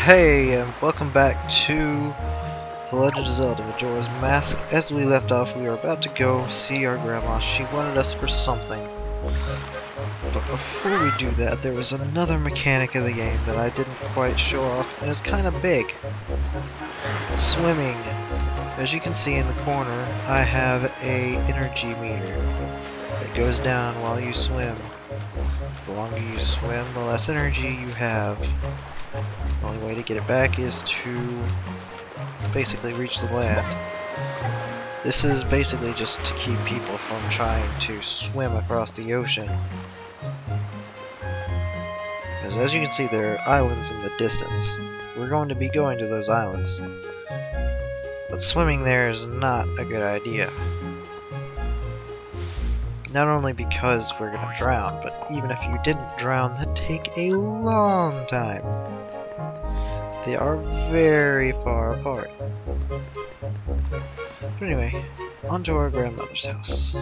Hey, and welcome back to The Legend of Zelda Majora's Mask. As we left off, we were about to go see our grandma. She wanted us for something. But before we do that, there was another mechanic of the game that I didn't quite show off, and it's kind of big. Swimming. As you can see in the corner, I have a energy meter that goes down while you swim. The longer you swim, the less energy you have. The only way to get it back is to basically reach the land. This is basically just to keep people from trying to swim across the ocean. Because as you can see, there are islands in the distance. We're going to be going to those islands. But swimming there is not a good idea. Not only because we're gonna drown, but even if you didn't drown, that'd take a long time. They are very far apart. But anyway, on to our grandmother's house.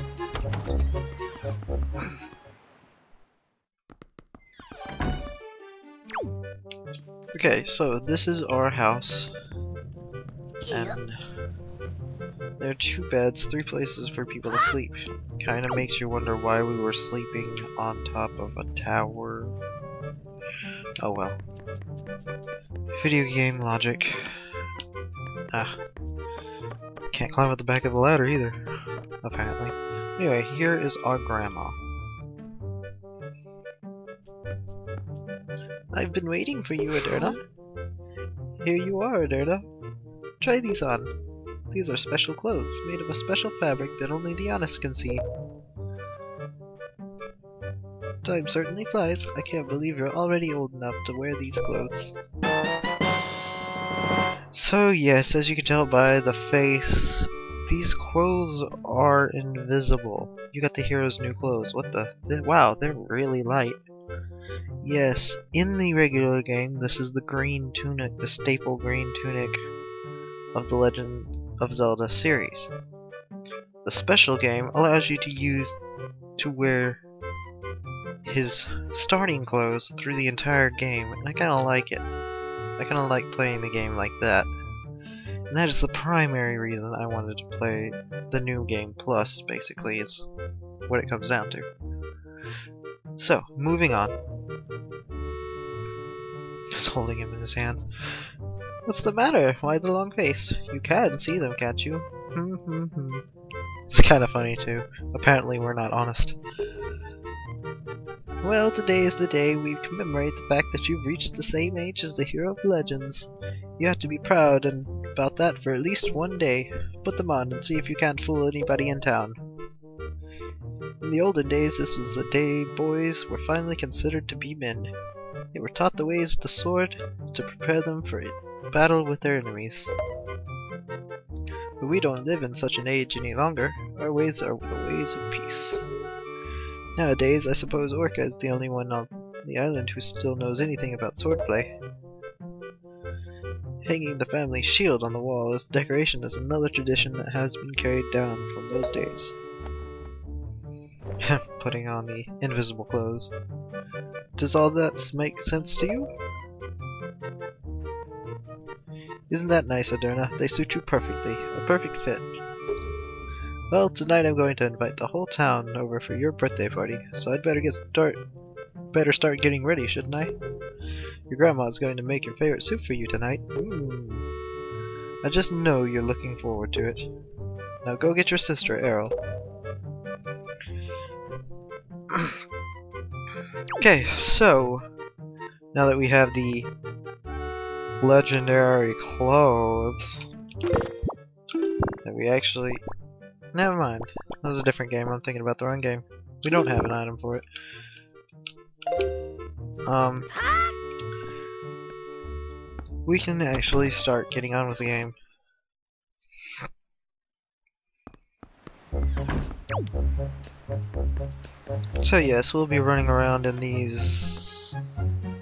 Okay, so this is our house. And there are 2 beds, 3 places for people to sleep. Kinda makes you wonder why we were sleeping on top of a tower. Oh well. Video game logic. Can't climb up the back of the ladder either, apparently. Anyway, here is our grandma. I've been waiting for you, Aderna. Here you are, Aderna. Try these on. These are special clothes, made of a special fabric that only the honest can see. Time certainly flies. I can't believe you're already old enough to wear these clothes. So yes, as you can tell by the face, these clothes are invisible. You got the hero's new clothes. What the? Wow, they're really light. Yes, in the regular game, this is the green tunic, the staple green tunic of the Legend of Zelda series. The special game allows you to wear his starting clothes through the entire game, and I kinda like it. I kinda like playing the game like that. And that is the primary reason I wanted to play the new game plus, basically, is what it comes down to. So, moving on. Just holding him in his hands. What's the matter? Why the long face? You can see them, can't you? It's kinda funny too. Apparently we're not honest. Well, today is the day we commemorate the fact that you've reached the same age as the hero of legends. You have to be proud about that for at least one day. Put them on and see if you can't fool anybody in town. In the olden days, this was the day boys were finally considered to be men. They were taught the ways with the sword to prepare them for battle with their enemies. But we don't live in such an age any longer. Our ways are the ways of peace. Nowadays, I suppose Orca is the only one on the island who still knows anything about swordplay. Hanging the family shield on the wall as decoration is another tradition that has been carried down from those days. Putting on the invisible clothes. Does all that make sense to you? Isn't that nice, Aderna? They suit you perfectly. A perfect fit. Well, tonight I'm going to invite the whole town over for your birthday party, so I'd better start getting ready, shouldn't I? Your grandma's going to make your favorite soup for you tonight. I just know you're looking forward to it. Now go get your sister, Errol. Okay, so now that we have the legendary clothes that we actually... Never mind. That was a different game. I'm thinking about the wrong game. We don't have an item for it. We can actually start getting on with the game. So yes, we'll be running around in the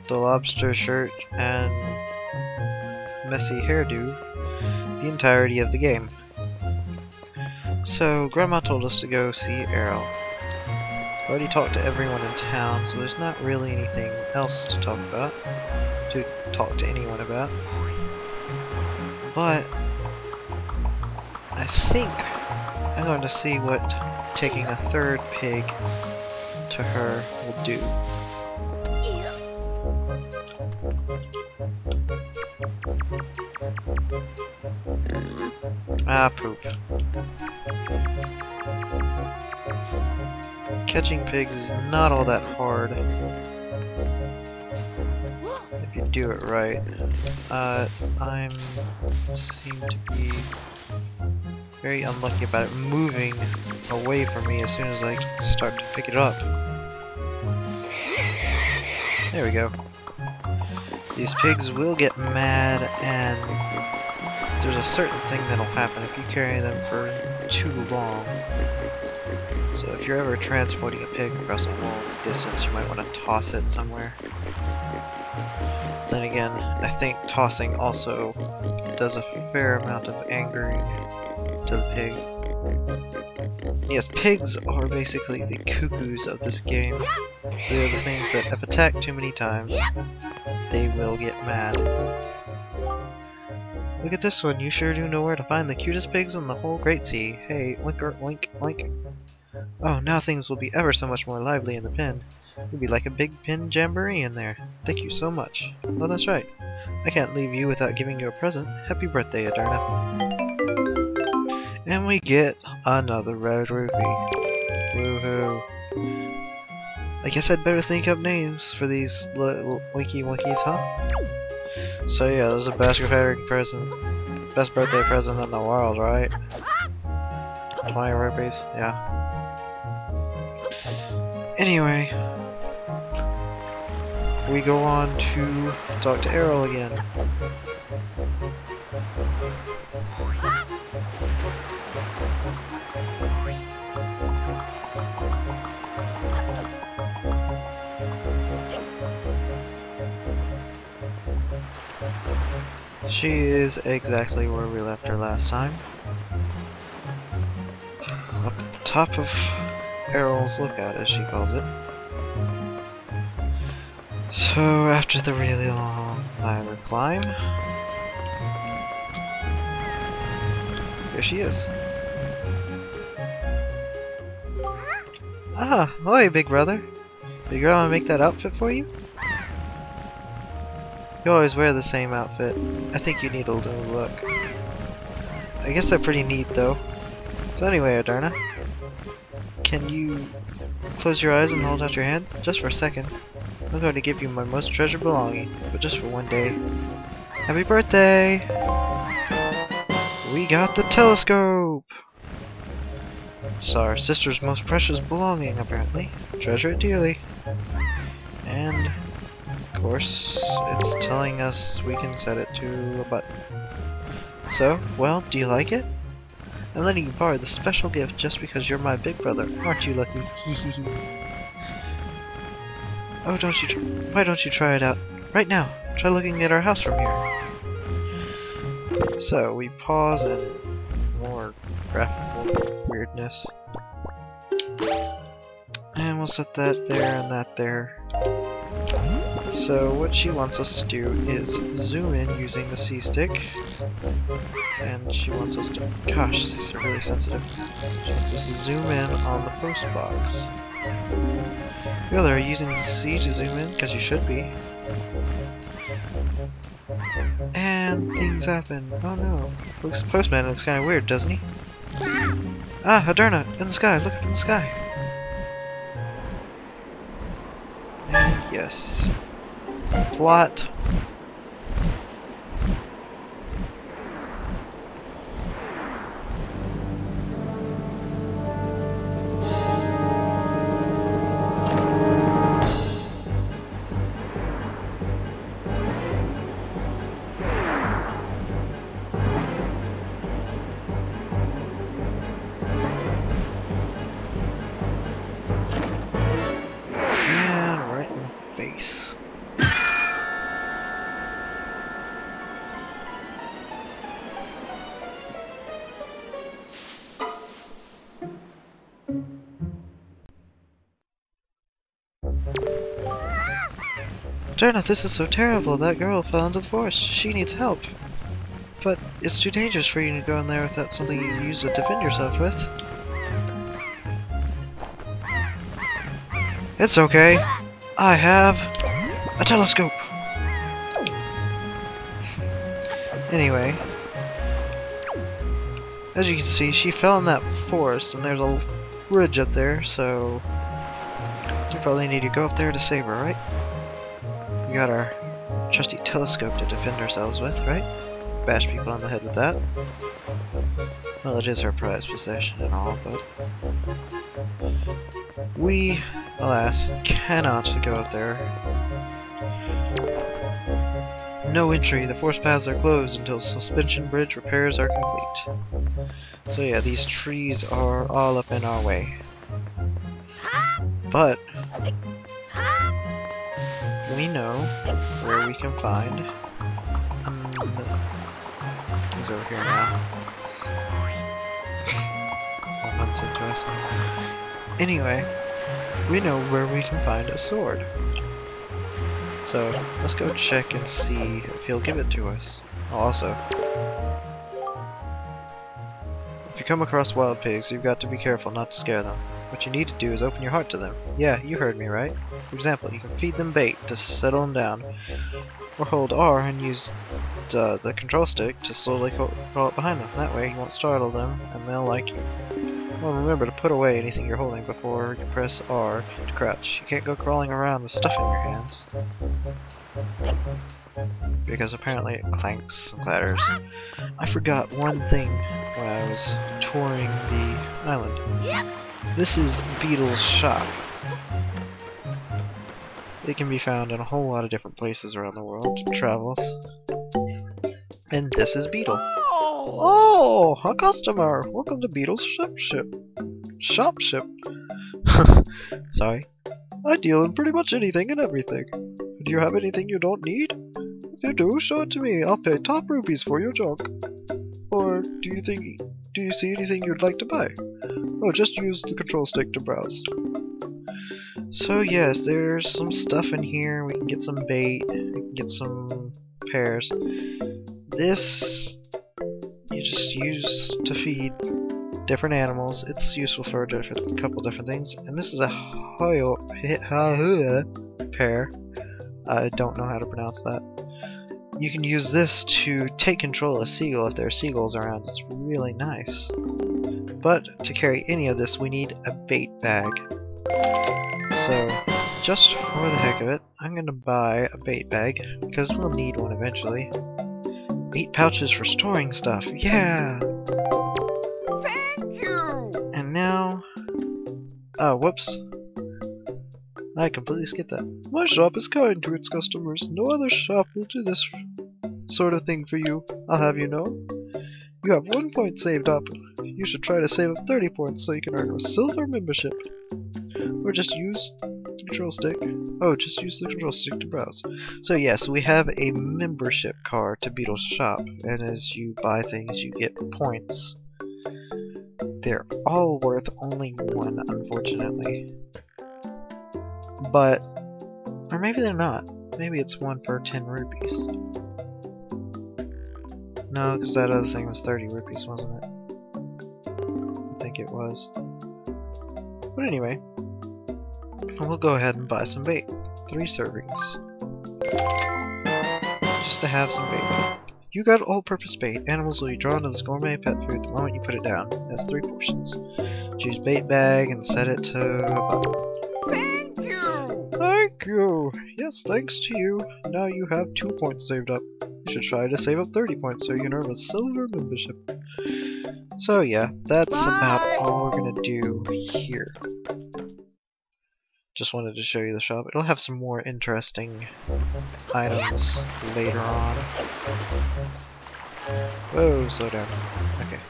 lobster shirt and messy hairdo the entirety of the game. So, Grandma told us to go see Errol. already talked to everyone in town, so there's not really anything else to talk about. To talk to anyone about. But I think I'm going to see what taking a third pig to her will do. Ah, poop. Catching pigs is not all that hard if you do it right. I'm seem to be very unlucky about it moving away from me as soon as I start to pick it up. There we go. These pigs will get mad, and there's a certain thing that'll happen if you carry them for too long. So if you're ever transporting a pig across a long distance, you might want to toss it somewhere. Then again, I think tossing also does a fair amount of angering to the pig. Yes, pigs are basically the cuckoos of this game. They are the things that if attacked too many times, they will get mad. Look at this one, you sure do know where to find the cutest pigs in the whole Great Sea. Hey, oinker, oink, oink. Oh, now things will be ever so much more lively in the pen. It'll be like a big pen jamboree in there. Thank you so much. Oh, that's right. I can't leave you without giving you a present. Happy birthday, Adarna. And we get another red rupee. Woohoo. I guess I'd better think up names for these little winky winkies, huh? So yeah, this is the best present. Best birthday present in the world, right? 20 rupees, yeah. Anyway, we go on to talk to Errol again. She is exactly where we left her last time. Up at the top of Errol's Lookout, as she calls it. So, after the really long ladder climb, here she is. Ah, ahoy, big brother. Did your grandma make that outfit for you? You always wear the same outfit. I think you need a little look. I guess they're pretty neat, though. So anyway, Adarna, can you close your eyes and hold out your hand? Just for a second. I'm going to give you my most treasured belonging, but just for one day. Happy birthday! We got the telescope! It's our sister's most precious belonging, apparently. Treasure it dearly. And, of course, it's telling us we can set it to a button. So, well, do you like it? I'm letting you borrow the special gift just because you're my big brother. Aren't you lucky? Hehehe. Oh, why don't you try it out? Right now! Try looking at our house from here. So, we pause and more graphical weirdness. And we'll set that there and that there. So what she wants us to do is zoom in using the C-stick. And she wants us to... Gosh, these are really sensitive. She wants us to zoom in on the post box. Really, are you using the C to zoom in? Because you should be. And things happen. Oh no. Postman looks kind of weird, doesn't he? Ah, Adarna! In the sky! Look up in the sky! And yes. Plot. Darn it, this is so terrible. That girl fell into the forest. She needs help. But it's too dangerous for you to go in there without something you can use to defend yourself with. It's okay. I have a telescope. Anyway, as you can see, she fell in that forest, and there's a ridge up there, so we probably need to go up there to save her, right? We got our trusty telescope to defend ourselves with, right? Bash people on the head with that. Well, it is her prized possession and all, but we, alas, cannot go up there. No entry. The forest paths are closed until suspension bridge repairs are complete. So yeah, these trees are all up in our way. But we know where we can find. He's over here now. That's interesting. Anyway, we know where we can find a sword. So let's go check and see if he'll give it to us. Also, if you come across wild pigs, you've got to be careful not to scare them. What you need to do is open your heart to them. Yeah, you heard me right. For example, you can feed them bait to settle them down, or hold R and use the control stick to slowly crawl up behind them. That way you won't startle them and they'll like you. Well, remember to put away anything you're holding before you press R to crouch. You can't go crawling around with stuff in your hands, because apparently it clanks and clatters. I forgot one thing when I was touring the island. This is Beetle's shop. It can be found in a whole lot of different places around the world, travels. And this is Beetle. Oh, a customer! Welcome to Beetle's shop ship. Sorry. I deal in pretty much anything and everything. Do you have anything you don't need? If you do, show it to me. I'll pay top rupees for your junk. Or do you see anything you'd like to buy? Oh, just use the control stick to browse. So yes, there's some stuff in here. We can get some bait, we can get some pears. This you just use to feed different animals. It's useful for a couple different things. And this is a pear. I don't know how to pronounce that. You can use this to take control of a seagull if there are seagulls around. It's really nice. But to carry any of this, we need a bait bag. So, just for the heck of it, I'm going to buy a bait bag, because we'll need one eventually. 8 pouches for storing stuff, yeah! Thank you! And now... oh, whoops. I completely skipped that. My shop is kind to its customers. No other shop will do this sort of thing for you, I'll have you know. You have 1 point saved up. You should try to save up 30 points so you can earn a silver membership. Or just use the control stick. Oh, just use the control stick to browse. So yes, we have a membership card to Beetle's shop, and as you buy things, you get points. They're all worth only 1, unfortunately. But, or maybe they're not. Maybe it's 1 per 10 rupees. No, because that other thing was 30 rupees, wasn't it? I think it was. But anyway, we'll go ahead and buy some bait. 3 servings. Just to have some bait. You got all-purpose bait. Animals will be drawn to this gourmet pet food the moment you put it down. It has 3 portions. Choose bait bag and set it to a button. Thank you! Thank you! Yes, thanks to you. Now you have 2 points saved up. You should try to save up 30 points so you can earn a silver membership. So yeah, that's about all we're gonna do here. Just wanted to show you the shop. It'll have some more interesting items later on. Whoa, slow down. Okay.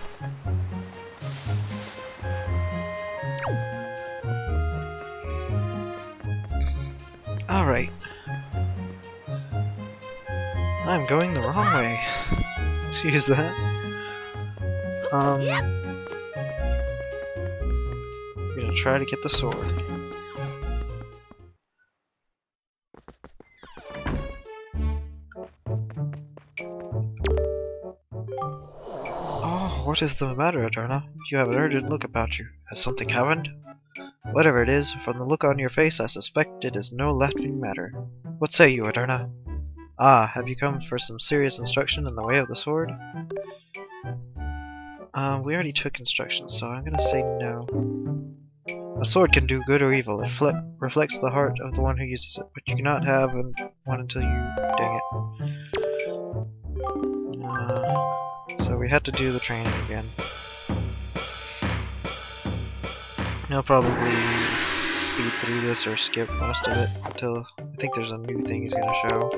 Alright. I'm going the wrong way. Excuse that. I'm gonna try to get the sword. What is the matter, Eterna? You have an urgent look about you. Has something happened? Whatever it is, from the look on your face, I suspect it is no laughing matter. What say you, Eterna? Ah, have you come for some serious instruction in the way of the sword? We already took instructions, so I'm gonna say no. A sword can do good or evil. It reflects the heart of the one who uses it, but you cannot have one until you... dang it. So we had to do the training again. I'll probably speed through this or skip most of it until I think there's a new thing he's gonna show.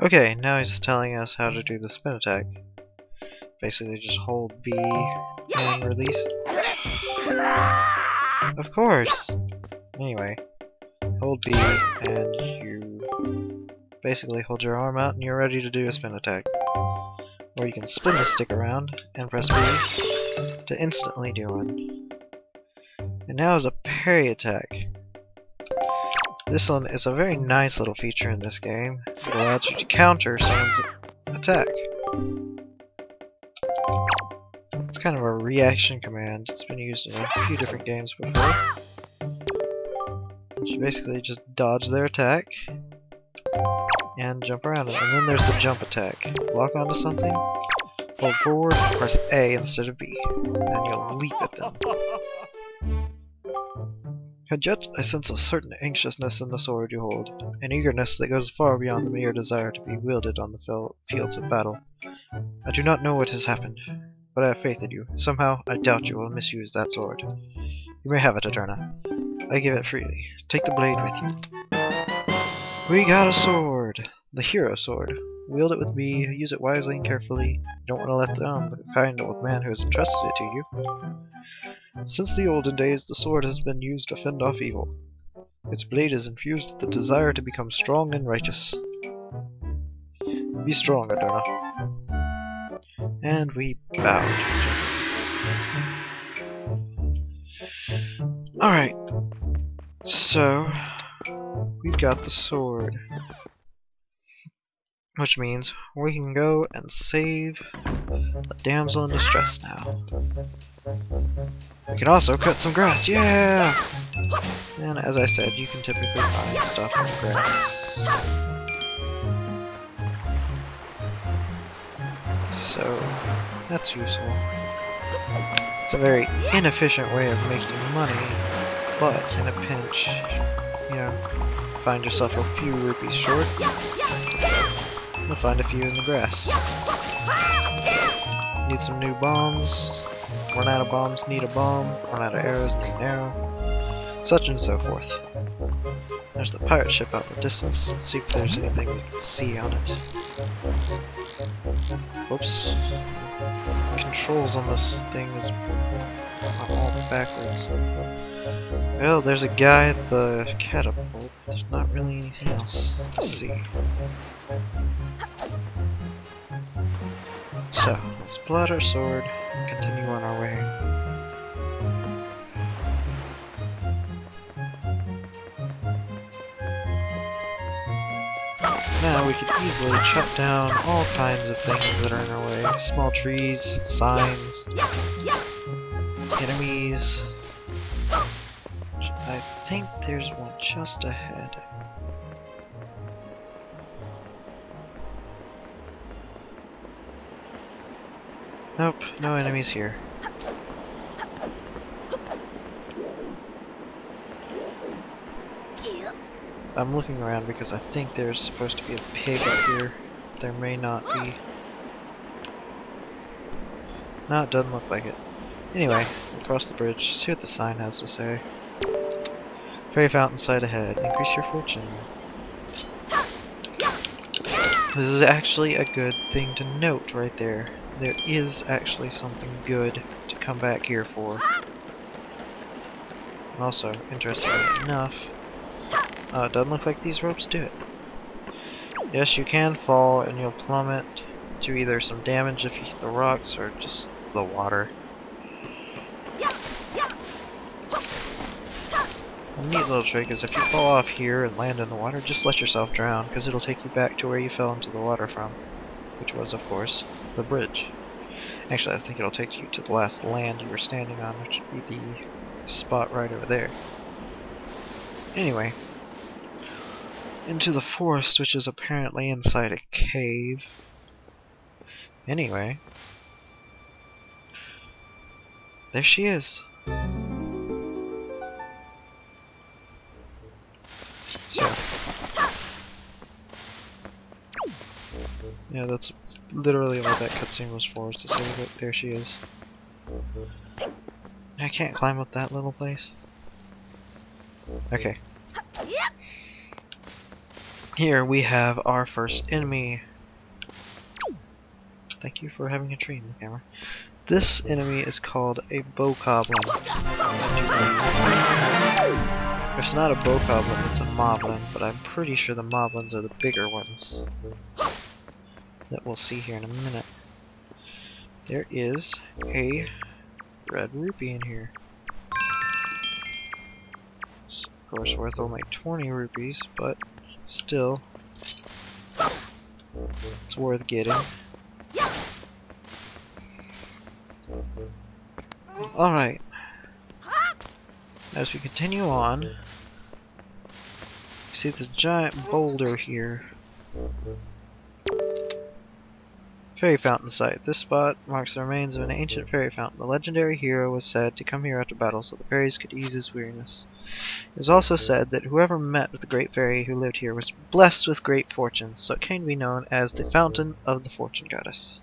Okay, now he's telling us how to do the spin attack. Basically just hold B and release. Of course! Anyway, hold B and you basically hold your arm out and you're ready to do a spin attack. Or you can spin the stick around and press B to instantly do one. And now is a parry attack. This one is a very nice little feature in this game. It allows you to counter someone's attack. It's kind of a reaction command. It's been used in a few different games before. You basically just dodge their attack and jump around it. And then there's the jump attack. Lock onto something, hold forward, press A instead of B, and you'll leap at them. And yet, I sense a certain anxiousness in the sword you hold, an eagerness that goes far beyond the mere desire to be wielded on the fields of battle. I do not know what has happened, but I have faith in you. Somehow, I doubt you will misuse that sword. You may have it, Eterna. I give it freely. Take the blade with you. We got a sword! The hero sword. Wield it with me, use it wisely and carefully. You don't want to let down the kind old man who has entrusted it to you. Since the olden days, the sword has been used to fend off evil. Its blade is infused with the desire to become strong and righteous. Be strong, Eterna. And we bowed. Alright. So, we've got the sword. Which means we can go and save a damsel in distress now. We can also cut some grass, yeah! And as I said, you can typically find stuff in the grass. So, that's useful. It's a very inefficient way of making money, but in a pinch, you know, find yourself a few rupees short, you'll find a few in the grass. Need some new bombs. Run out of bombs, need a bomb. Run out of arrows, need an arrow. Such and so forth. There's the pirate ship out in the distance. Let's see if there's anything we can see on it. Whoops. Controls on this thing is all backwards. Well, there's a guy at the catapult. There's not really anything else to see. So, let's pull out our sword and continue on our way. Now we could easily chop down all kinds of things that are in our way. Small trees, signs, enemies. I think there's one just ahead. Nope, no enemies here. I'm looking around because I think there's supposed to be a pig up here. There may not be. No, it doesn't look like it. Anyway, across the bridge, see what the sign has to say. Fairy fountain side ahead. Increase your fortune. This is actually a good thing to note right there. There is actually something good to come back here for. And also, interestingly enough, it doesn't look like these ropes do it. Yes, you can fall and you'll plummet to either some damage if you hit the rocks or just the water. The neat little trick is if you fall off here and land in the water, just let yourself drown, because it'll take you back to where you fell into the water from, which was, of course, the bridge. Actually, I think it'll take you to the last land you were standing on, which would be the spot right over there. Anyway, into the forest, which is apparently inside a cave. Anyway, there she is. So, yeah, that's literally what that cutscene was for, is to say that there she is. I can't climb up that little place. Okay. Here we have our first enemy. Thank you for having a tree in the camera. This enemy is called a bokoblin. It's not a bokoblin, it's a moblin, but I'm pretty sure the moblins are the bigger ones that we'll see here in a minute. There is a red rupee in here. It's of course worth only 20 rupees, but still, it's worth getting. Alright. As we continue on, you see this giant boulder here. Fairy fountain site. This spot marks the remains of an ancient fairy fountain. The legendary hero was said to come here after battle so the fairies could ease his weariness. It is also said that whoever met with the great fairy who lived here was blessed with great fortune, so it came to be known as the Fountain of the Fortune Goddess.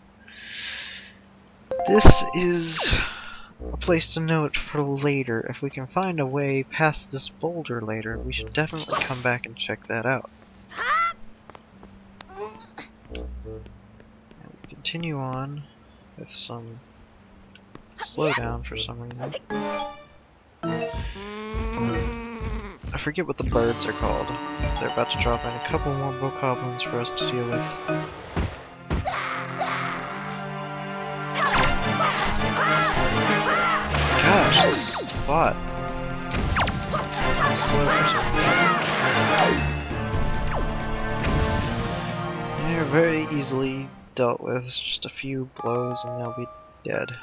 This is a place to note for later. If we can find a way past this boulder later, we should definitely come back and check that out. Continue on with some slowdown for some reason. I forget what the birds are called. They're about to drop in a couple more bokoblins for us to deal with. Gosh, this spot is slow for some reason. They're very easily dealt with. It's just a few blows and they'll be dead.